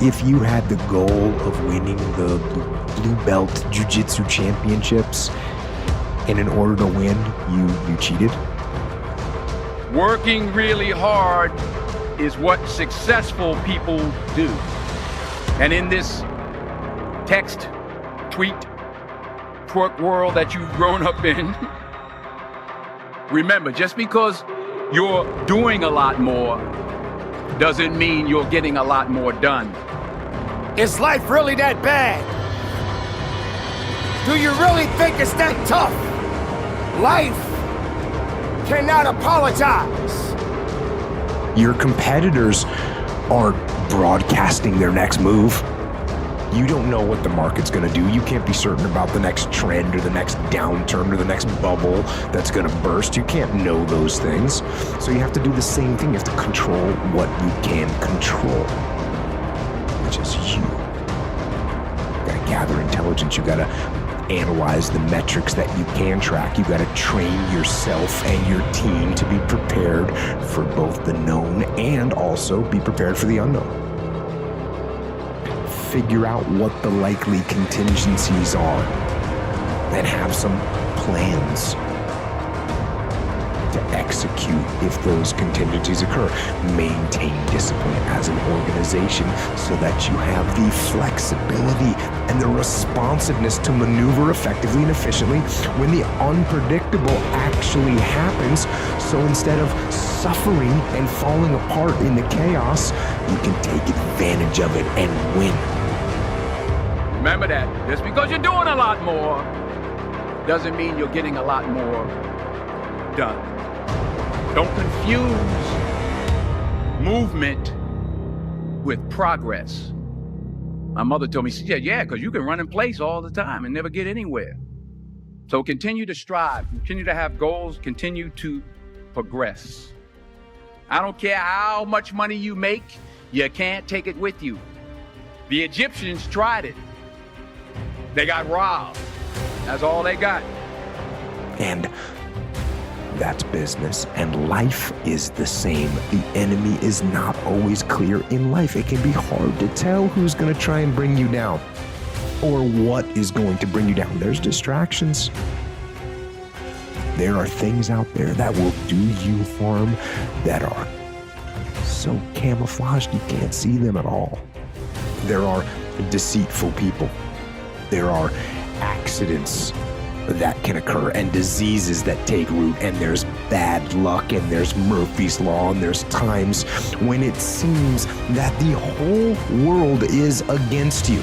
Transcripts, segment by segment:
if you had the goal of winning the blue belt jiu-jitsu championships, and in order to win, you cheated? Working really hard is what successful people do. And in this text, tweet, twerk world that you've grown up in, remember, just because you're doing a lot more doesn't mean you're getting a lot more done. Is life really that bad? Do you really think it's that tough? Life cannot apologize. Your competitors aren't broadcasting their next move. You don't know what the market's going to do. You can't be certain about the next trend or the next downturn or the next bubble that's going to burst. You can't know those things. So you have to do the same thing. You have to control what you can control, which is you. You got to gather intelligence. You got to analyze the metrics that you can track. You got to train yourself and your team to be prepared for both the known and also be prepared for the unknown. Figure out what the likely contingencies are and have some plans to execute if those contingencies occur. Maintain discipline as an organization so that you have the flexibility and the responsiveness to maneuver effectively and efficiently when the unpredictable actually happens. So instead of suffering and falling apart in the chaos, you can take advantage of it and win. Remember that just because you're doing a lot more doesn't mean you're getting a lot more done. Don't confuse movement with progress. My mother told me, she said, yeah, because you can run in place all the time and never get anywhere. So continue to strive, continue to have goals, continue to progress. I don't care how much money you make, you can't take it with you. The Egyptians tried it. They got robbed. That's all they got. And that's business, and life is the same. The enemy is not always clear in life. It can be hard to tell who's going to try and bring you down or what is going to bring you down. There's distractions. There are things out there that will do you harm that are so camouflaged you can't see them at all. There are deceitful people. There are accidents that can occur and diseases that take root, and there's bad luck, and there's Murphy's Law, and there's times when it seems that the whole world is against you.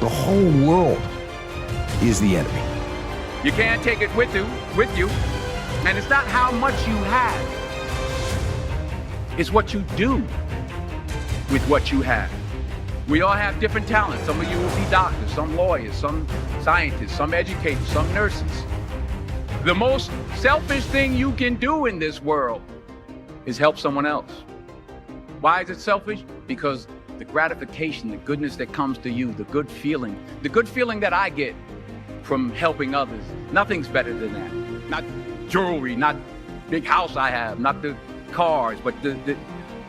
The whole world is the enemy. You can't take it with you, and it's not how much you have. It's what you do with what you have. We all have different talents. Some of you will be doctors, some lawyers, some scientists, some educators, some nurses. The most selfish thing you can do in this world is help someone else. Why is it selfish? Because the gratification, the goodness that comes to you, the good feeling that I get from helping others, nothing's better than that. Not jewelry, not big house I have, not the cars, but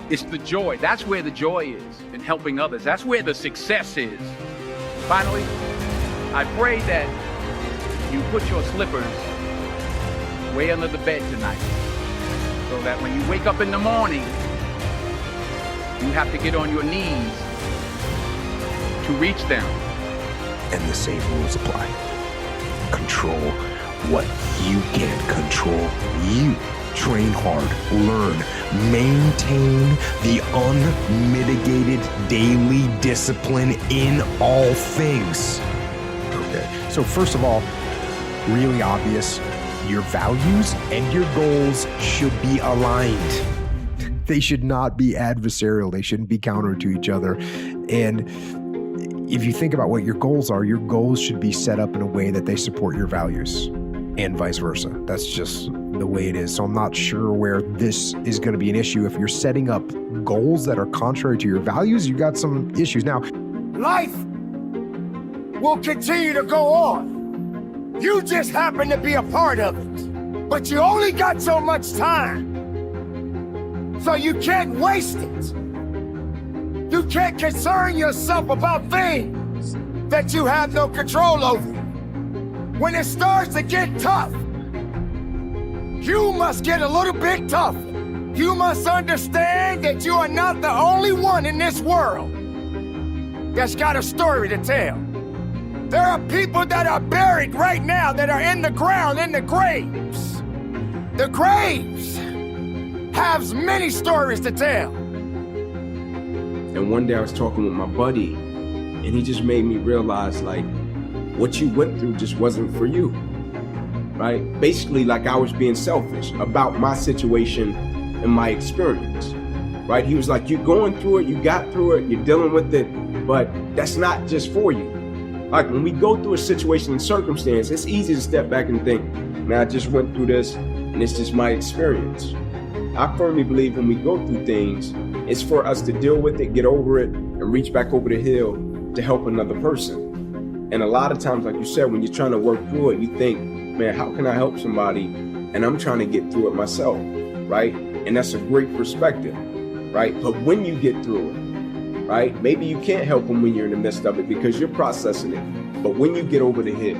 it's the joy. That's where the joy is, in helping others. That's where the success is. Finally, I pray that you put your slippers way under the bed tonight, so that when you wake up in the morning, you have to get on your knees to reach them. And the same rules apply. Control what you can control. You train hard, learn, maintain the unmitigated daily discipline in all things. Okay, so first of all, really obvious, your values and your goals should be aligned. They should not be adversarial. They shouldn't be counter to each other. And if you think about what your goals are, your goals should be set up in a way that they support your values, and vice versa. That's just the way it is. So I'm not sure where this is going to be an issue. If you're setting up goals that are contrary to your values, you got some issues. Now, Life will continue to go on. You just happen to be a part of it. But you only got so much time. So you can't waste it. You can't concern yourself about things that you have no control over. When it starts to get tough, you must get a little bit tougher. You must understand that you are not the only one in this world that's got a story to tell. There are people that are buried right now that are in the ground, in the graves. The graves have many stories to tell. And one day I was talking with my buddy, and he just made me realize, like, what you went through just wasn't for you, right? Basically, like I was being selfish about my situation and my experience, right? He was like, you're going through it, you got through it, you're dealing with it, but that's not just for you. Like when we go through a situation and circumstance, it's easy to step back and think, man, I just went through this and it's just my experience. I firmly believe when we go through things, it's for us to deal with it, get over it, and reach back over the hill to help another person. And a lot of times, like you said, when you're trying to work through it, you think, man, how can I help somebody? And I'm trying to get through it myself, right? And that's a great perspective, right? But when you get through it, right, maybe you can't help them when you're in the midst of it because you're processing it. But when you get over the hill,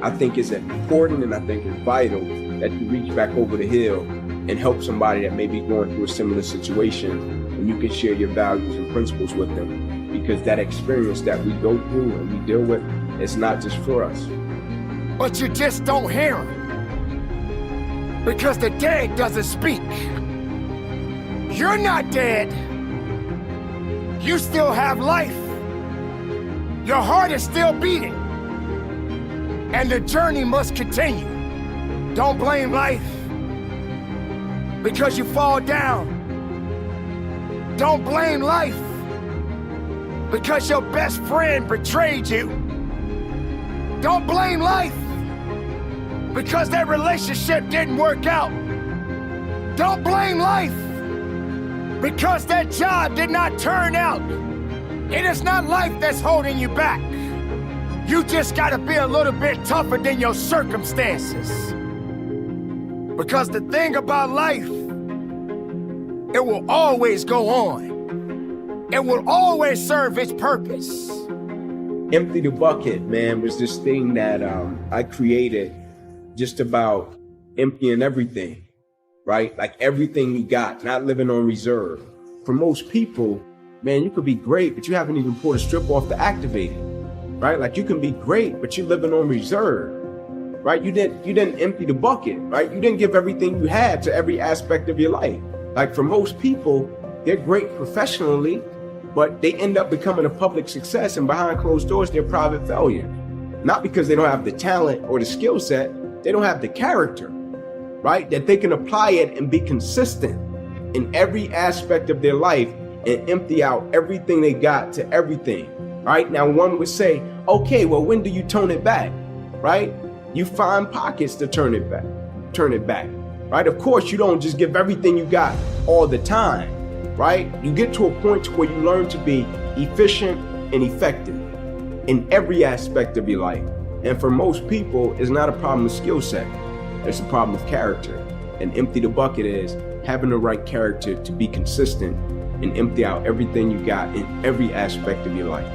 I think it's important and I think it's vital that you reach back over the hill and help somebody that may be going through a similar situation, and you can share your values and principles with them. Because that experience that we go through and we deal with, it's not just for us. But you just don't hear them. Because the dead doesn't speak. You're not dead. You still have life. Your heart is still beating. And the journey must continue. Don't blame life because you fall down. Don't blame life because your best friend betrayed you. Don't blame life because that relationship didn't work out. Don't blame life because that job did not turn out. It is not life that's holding you back. You just gotta be a little bit tougher than your circumstances. Because the thing about life, it will always go on. It will always serve its purpose. Empty the bucket, man, was this thing that I created just about emptying everything, right? Like everything you got, not living on reserve. For most people, man, you could be great, but you haven't even pulled a strip off to activate it, right? Like you can be great, but you're living on reserve, right? You didn't empty the bucket, right? You didn't give everything you had to every aspect of your life. Like for most people, they're great professionally, but they end up becoming a public success, and behind closed doors, they're private failure. Not because they don't have the talent or the skill set, they don't have the character, right? That they can apply it and be consistent in every aspect of their life and empty out everything they got to everything, right? Now, one would say, okay, well, when do you tone it back, right? You find pockets to turn it back, right? Of course, you don't just give everything you got all the time, right? You get to a point where you learn to be efficient and effective in every aspect of your life. And for most people, it's not a problem of skill set. It's a problem of character. And empty the bucket is having the right character to be consistent and empty out everything you got in every aspect of your life.